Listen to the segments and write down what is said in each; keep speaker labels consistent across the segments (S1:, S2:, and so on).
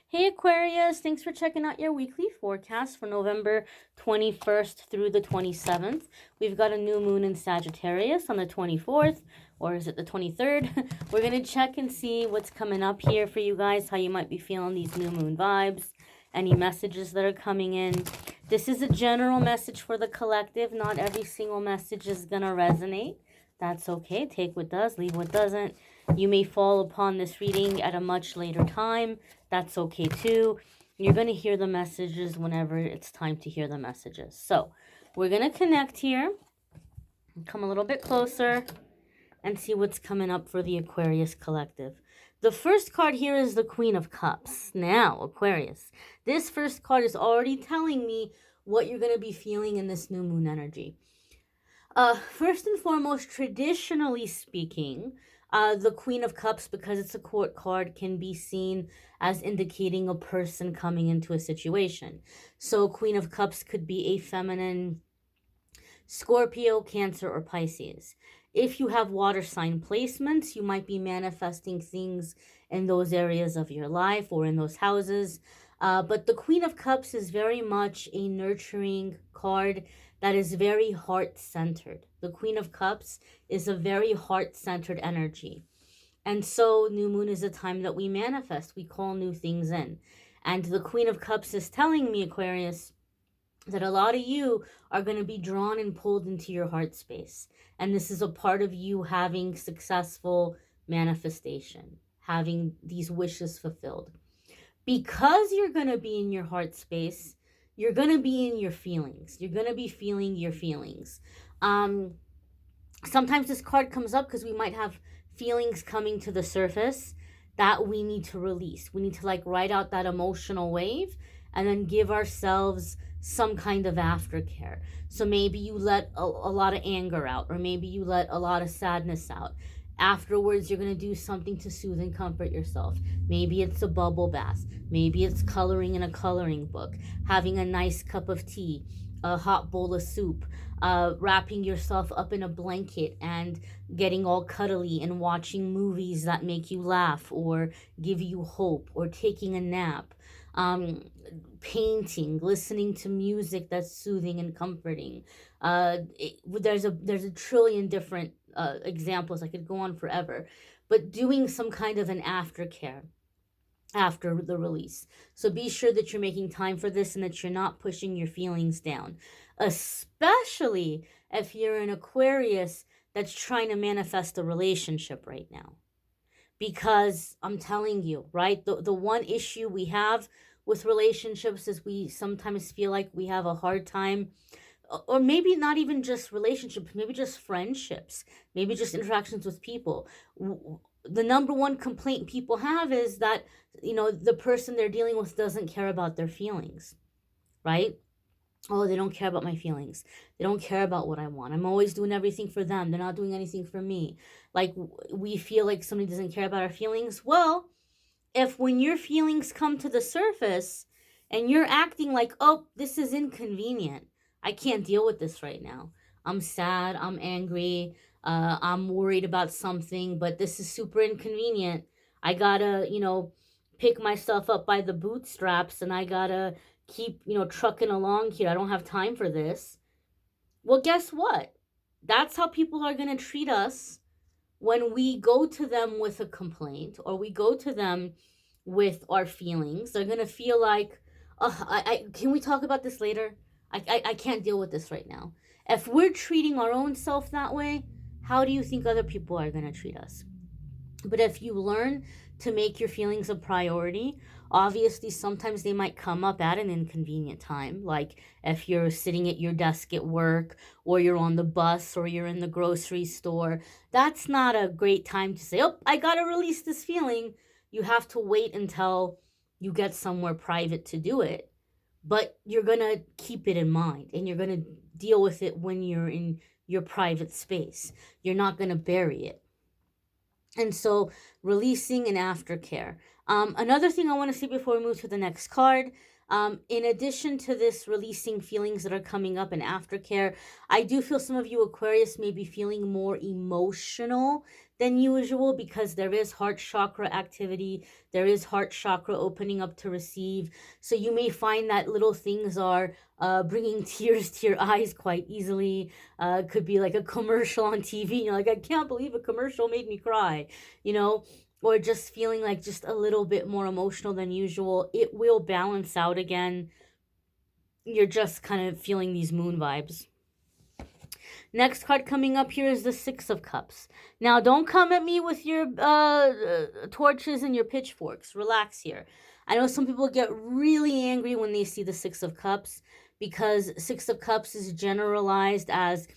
S1: Hey Aquarius, thanks for checking out your weekly forecast for November 21st through the 27th. We've got a new moon in Sagittarius on the 24th, or is it the 23rd? We're going to check and see what's coming up here for you guys, how you might be feeling these new moon vibes, any messages that are coming in. This is a general message for the collective. Not every single message is going to resonate. That's okay. Take what does, leave what doesn't. You may fall upon this reading at a much later time. That's okay too. You're going to hear the messages whenever it's time to hear the messages. So we're going to connect here, come a little bit closer, and see what's coming up for the Aquarius collective. The first card here is the Queen of Cups. Now, Aquarius, this first card is already telling me what you're going to be feeling in this new moon energy. First and foremost, traditionally speaking, the Queen of Cups, because it's a court card, can be seen as indicating a person coming into a situation. So Queen of Cups could be a feminine Scorpio, Cancer, or Pisces. If you have water sign placements, you might be manifesting things in those areas of your life or in those houses. But the Queen of Cups is very much a nurturing card that is very heart-centered. The Queen of Cups is a very heart-centered energy. And so new moon is a time that we manifest. We call new things in. And the Queen of Cups is telling me, Aquarius, that a lot of you are going to be drawn and pulled into your heart space. And this is a part of you having successful manifestation, having these wishes fulfilled. Because you're going to be in your heart space, you're going to be in your feelings. You're going to be feeling your feelings. Sometimes this card comes up because we might have feelings coming to the surface that we need to release. We need to ride out that emotional wave and then give ourselves some kind of aftercare. So maybe you let a lot of anger out, or maybe you let a lot of sadness out. Afterwards, you're going to do something to soothe and comfort yourself. Maybe it's a bubble bath. Maybe it's coloring in a coloring book, having a nice cup of tea, a hot bowl of soup, wrapping yourself up in a blanket and getting all cuddly and watching movies that make you laugh or give you hope, or taking a nap, painting, listening to music that's soothing and comforting. There's a trillion different examples. I could go on forever, but doing some kind of an aftercare after the release. So be sure that you're making time for this and that you're not pushing your feelings down, especially if you're an Aquarius that's trying to manifest a relationship right now. Because I'm telling you, right, the one issue we have with relationships is we sometimes feel like we have a hard time, or maybe not even just relationships, maybe just friendships, maybe just interactions with people. The number one complaint people have is that, the person they're dealing with doesn't care about their feelings, right? Oh, they don't care about my feelings. They don't care about what I want. I'm always doing everything for them. They're not doing anything for me. We feel like somebody doesn't care about our feelings. Well, if when your feelings come to the surface and you're acting like, oh, this is inconvenient, I can't deal with this right now. I'm sad, I'm angry, I'm worried about something, but this is super inconvenient. I gotta, pick myself up by the bootstraps, and I gotta keep, trucking along here. I don't have time for this. Well, guess what? That's how people are gonna treat us when we go to them with a complaint, or we go to them with our feelings. They're gonna feel like, oh, can we talk about this later? I can't deal with this right now. If we're treating our own self that way, how do you think other people are gonna treat us? But if you learn to make your feelings a priority, obviously sometimes they might come up at an inconvenient time. Like if you're sitting at your desk at work, or you're on the bus, or you're in the grocery store, that's not a great time to say, oh, I gotta release this feeling. You have to wait until you get somewhere private to do it. But you're gonna keep it in mind, and you're gonna deal with it when you're in your private space. You're not gonna bury it. And so releasing and aftercare. Another thing I want to say before we move to the next card, in addition to this releasing feelings that are coming up in aftercare, I do feel some of you Aquarius may be feeling more emotional than usual because there is heart chakra activity. There is heart chakra opening up to receive. So you may find that little things are bringing tears to your eyes quite easily. Could be like a commercial on TV. You're like, I can't believe a commercial made me cry, you know, or just feeling like just a little bit more emotional than usual. It will balance out again. You're just kind of feeling these moon vibes. Next card coming up here is the Six of Cups. Now, don't come at me with your torches and your pitchforks. Relax here. I know some people get really angry when they see the Six of Cups because Six of Cups is generalized as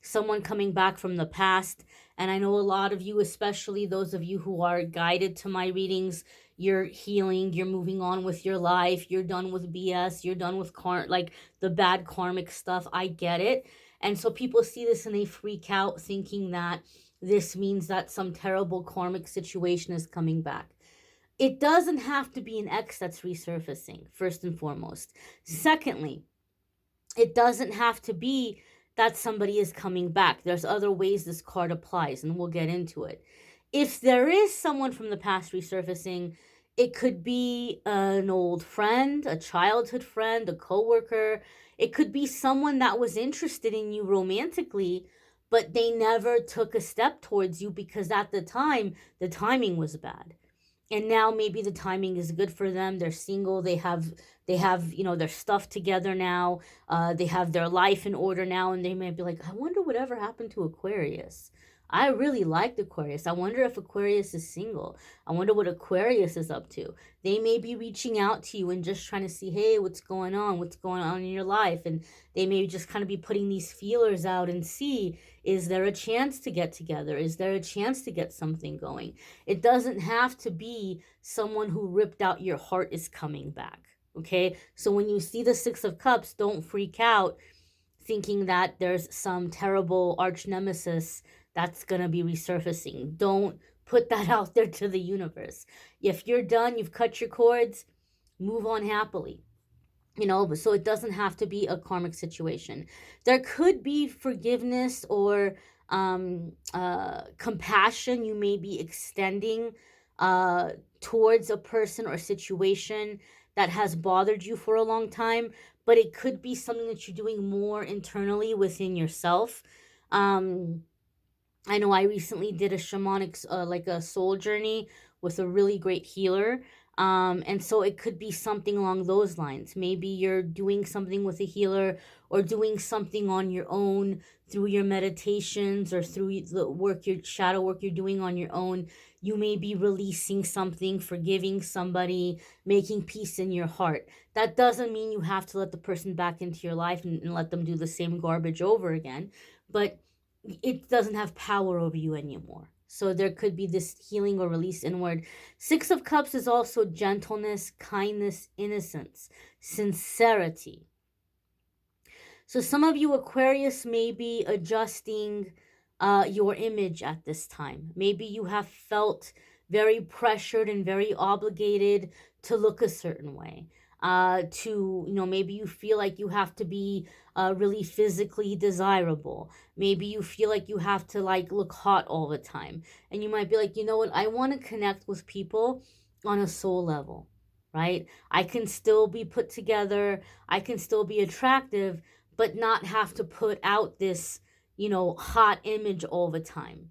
S1: someone coming back from the past. And I know a lot of you, especially those of you who are guided to my readings, you're healing, you're moving on with your life, you're done with BS, you're done with like the bad karmic stuff. I get it. And so people see this and they freak out thinking that this means that some terrible karmic situation is coming back. It doesn't have to be an ex that's resurfacing, first and foremost. Secondly, it doesn't have to be that somebody is coming back. There's other ways this card applies, and we'll get into it. If there is someone from the past resurfacing, it could be an old friend, a childhood friend, a coworker. It could be someone that was interested in you romantically, but they never took a step towards you because at the time, the timing was bad. And now maybe the timing is good for them. They're single. They have their stuff together now. They have their life in order now, and they might be like, I wonder whatever happened to Aquarius. I really liked Aquarius. I wonder if Aquarius is single. I wonder what Aquarius is up to. They may be reaching out to you and just trying to see, hey, what's going on? What's going on in your life? And they may just kind of be putting these feelers out and see, is there a chance to get together? Is there a chance to get something going? It doesn't have to be someone who ripped out your heart is coming back. Okay? So when you see the Six of Cups, don't freak out thinking that there's some terrible arch nemesis that's going to be resurfacing. Don't put that out there to the universe. If you're done, you've cut your cords, move on happily. But so it doesn't have to be a karmic situation. There could be forgiveness or compassion you may be extending towards a person or situation that has bothered you for a long time, but it could be something that you're doing more internally within yourself. I know I recently did a shamanic, like a soul journey with a really great healer. And so it could be something along those lines. Maybe you're doing something with a healer or doing something on your own through your meditations or through the work, your shadow work you're doing on your own. You may be releasing something, forgiving somebody, making peace in your heart. That doesn't mean you have to let the person back into your life and let them do the same garbage over again. But it doesn't have power over you anymore. So there could be this healing or release inward. Six of Cups is also gentleness, kindness, innocence, sincerity. So some of you Aquarius may be adjusting your image at this time. Maybe you have felt very pressured and very obligated to look a certain way. Maybe you feel like you have to be really physically desirable. Maybe you feel like you have to like look hot all the time. And you might be like, you know what? I want to connect with people on a soul level, right? I can still be put together. I can still be attractive, but not have to put out this, hot image all the time.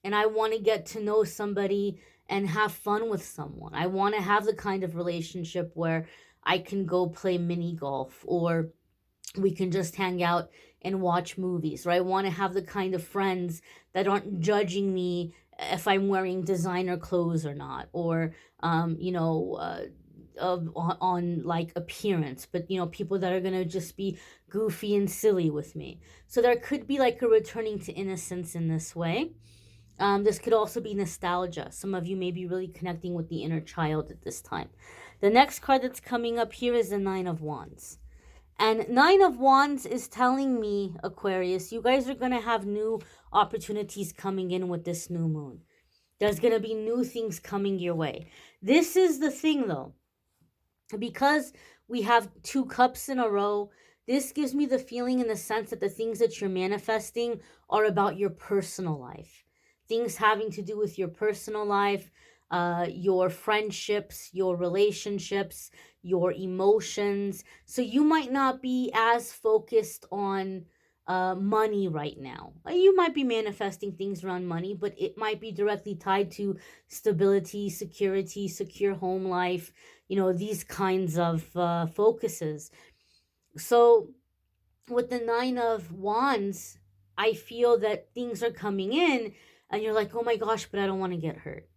S1: And I want to get to know somebody and have fun with someone. I want to have the kind of relationship where I can go play mini golf or we can just hang out and watch movies, or I want to have the kind of friends that aren't judging me if I'm wearing designer clothes or not, or on like appearance, but people that are gonna just be goofy and silly with me. So there could be like a returning to innocence in this way. This could also be nostalgia. Some of you may be really connecting with the inner child at this time. The next card that's coming up here is the Nine of Wands. And Nine of Wands is telling me, Aquarius, you guys are going to have new opportunities coming in with this new moon. There's going to be new things coming your way. This is the thing, though. Because we have two cups in a row, this gives me the feeling and the sense that the things that you're manifesting are about your personal life. things having to do with your personal life, your friendships, your relationships, your emotions. So you might not be as focused on money right now. You might be manifesting things around money, but it might be directly tied to stability, security, secure home life, these kinds of focuses. So with the Nine of Wands, I feel that things are coming in and you're like, oh my gosh, but I don't want to get hurt.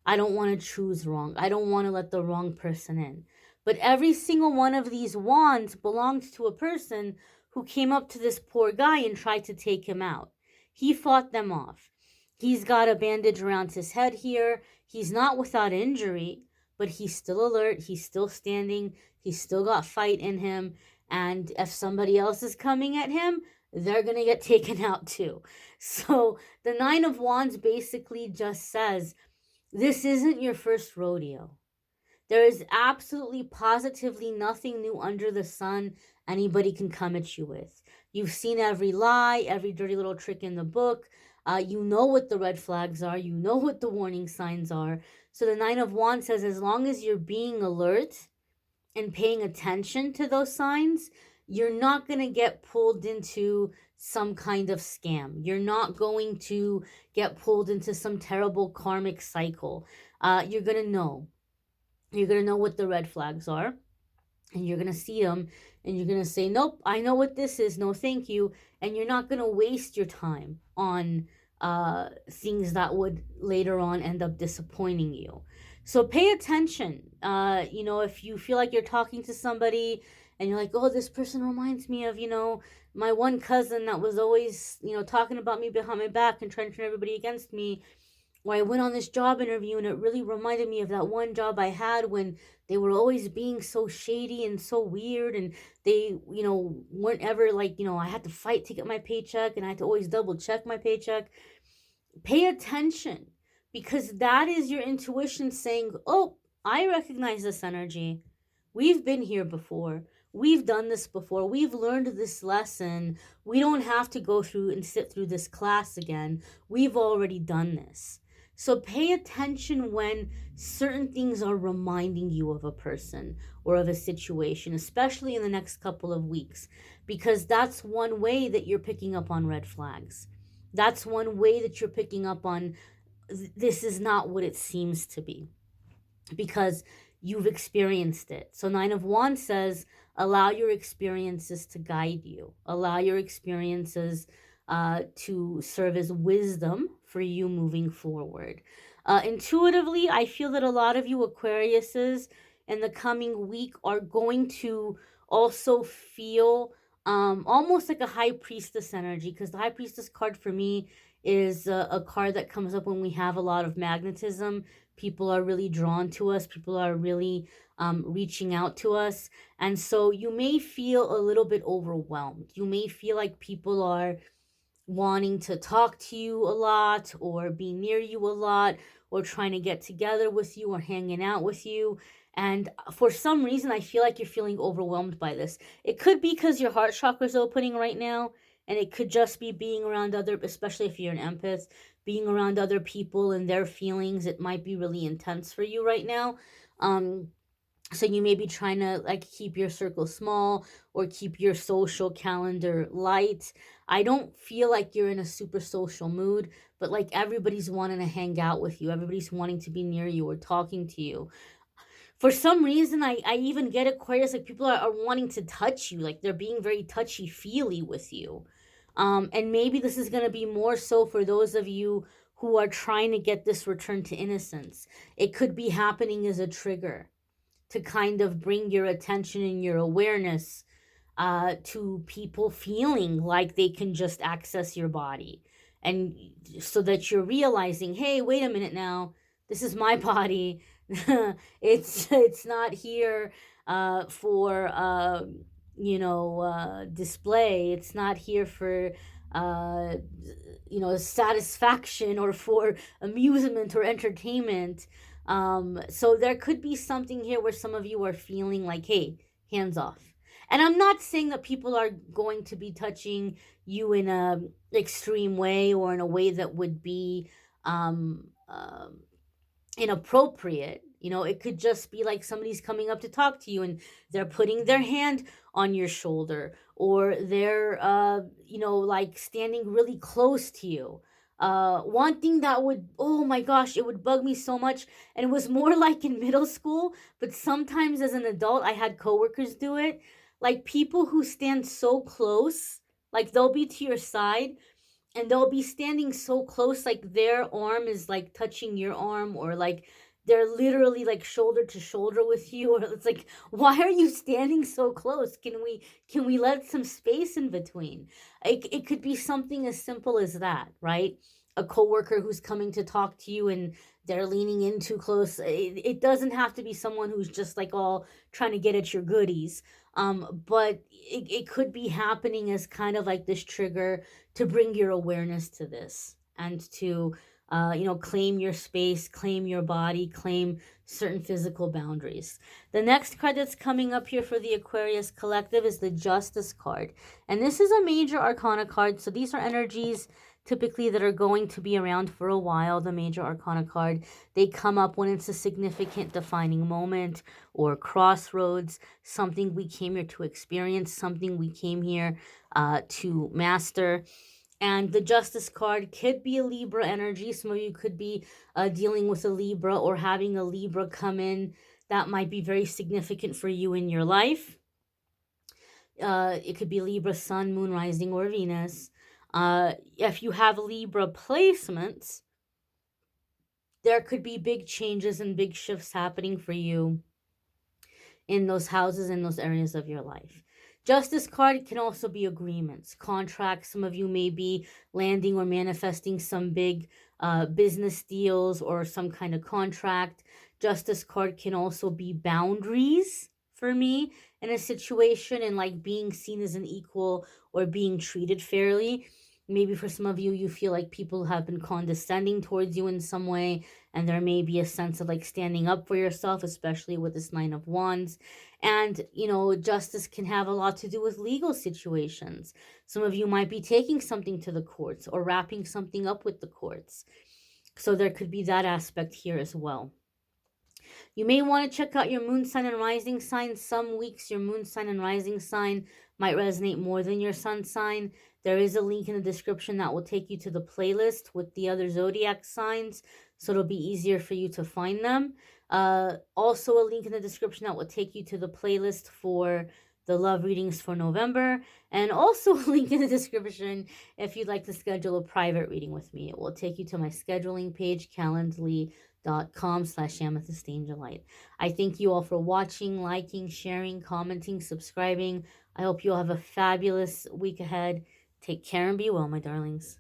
S1: I don't want to choose wrong. I don't want to let the wrong person in. But every single one of these wands belongs to a person who came up to this poor guy and tried to take him out. He fought them off. He's got a bandage around his head here. He's not without injury, but he's still alert. He's still standing. He's still got fight in him. And if somebody else is coming at him, they're going to get taken out too. So the Nine of Wands basically just says, this isn't your first rodeo. There is absolutely positively nothing new under the sun anybody can come at you with. You've seen every lie, every dirty little trick in the book. You know what the red flags are. You know what the warning signs are. So the Nine of Wands says, as long as you're being alert and paying attention to those signs, you're not going to get pulled into some kind of scam. You're not going to get pulled into some terrible karmic cycle. You're going to know. You're going to know what the red flags are, and you're going to see them, and you're going to say, nope, I know what this is. No, thank you. And you're not going to waste your time on things that would later on end up disappointing you. So pay attention. If you feel like you're talking to somebody and you're like, oh, this person reminds me of, my one cousin that was always, talking about me behind my back and trying to turn everybody against me. Or I went on this job interview and it really reminded me of that one job I had when they were always being so shady and so weird, and they, weren't ever like, I had to fight to get my paycheck and I had to always double check my paycheck. Pay attention, because that is your intuition saying, oh, I recognize this energy. We've been here before. We've done this before. We've learned this lesson. We don't have to go through and sit through this class again. We've already done this. So pay attention when certain things are reminding you of a person or of a situation, especially in the next couple of weeks, because that's one way that you're picking up on red flags. That's one way that you're picking up on this is not what it seems to be, because you've experienced it. So Nine of Wands says, allow your experiences to guide you. Allow your experiences to serve as wisdom for you moving forward. Intuitively, I feel that a lot of you Aquariuses in the coming week are going to also feel almost like a high priestess energy, because the high priestess card for me is a card that comes up when we have a lot of magnetism. People are really drawn to us. People are really reaching out to us. And so you may feel a little bit overwhelmed. You may feel like people are wanting to talk to you a lot or be near you a lot or trying to get together with you or hanging out with you. And for some reason, I feel like you're feeling overwhelmed by this. It could be because your heart chakra is opening right now, and it could just be being around other, especially if you're an empath, being around other people and their feelings. It might be really intense for you right now. So you may be trying to like keep your circle small or keep your social calendar light. I don't feel like you're in a super social mood, but like everybody's wanting to hang out with you. Everybody's wanting to be near you or talking to you. For some reason, I even get Aquarius, like people are wanting to touch you. Like they're being very touchy-feely with you. And maybe this is going to be more so for those of you who are trying to get this return to innocence. It could be happening as a trigger to kind of bring your attention and your awareness to people feeling like they can just access your body. And so that you're realizing, hey, wait a minute now, this is my body. It's not here for display. It's not here for satisfaction or for amusement or entertainment. So there could be something here where some of you are feeling like, hey, hands off. And I'm not saying that people are going to be touching you in a extreme way or in a way that would be um, inappropriate. It could just be like somebody's coming up to talk to you and they're putting their hand on your shoulder, or they're like standing really close to you. One thing that would, oh my gosh, it would bug me so much, and it was more like in middle school, but sometimes as an adult I had coworkers do it. Like people who stand so close, like they'll be to your side and they'll be standing so close, like their arm is like touching your arm, or like they're literally like shoulder to shoulder with you, or it's like, why are you standing so close? Can we let some space in between? It could be something as simple as that, right? A coworker who's coming to talk to you and they're leaning in too close. It doesn't have to be someone who's just like all trying to get at your goodies. But it could be happening as kind of like this trigger to bring your awareness to this, and to claim your space, claim your body, claim certain physical boundaries. The next card that's coming up here for the Aquarius collective is the Justice card, and this is a major arcana card. So these are energies typically that are going to be around for a while. The major arcana card, they come up when it's a significant defining moment or crossroads, something we came here to experience, something we came here to master. And the Justice card could be a Libra energy. Some of you could be dealing with a Libra or having a Libra come in. That might be very significant for you in your life. It could be Libra, Sun, Moon, Rising, or Venus. If you have Libra placements, there could be big changes and big shifts happening for you in those houses, in those areas of your life. Justice card can also be agreements, contracts. Some of you may be landing or manifesting some big business deals or some kind of contract. Justice card can also be boundaries for me in a situation, and like being seen as an equal or being treated fairly. Maybe for some of you, you feel like people have been condescending towards you in some way, and there may be a sense of like standing up for yourself, especially with this Nine of Wands. And, justice can have a lot to do with legal situations. Some of you might be taking something to the courts or wrapping something up with the courts. So there could be that aspect here as well. You may want to check out your moon sign and rising sign. Some weeks your moon sign and rising sign might resonate more than your sun sign. There is a link in the description that will take you to the playlist with the other zodiac signs, so it'll be easier for you to find them. Also a link in the description that will take you to the playlist for the love readings for November, and also a link in the description if you'd like to schedule a private reading with me. It will take you to my scheduling page, calendly.com/amethystangelite. I thank you all for watching, liking, sharing, commenting, subscribing. I hope you all have a fabulous week ahead. Take care and be well, my darlings.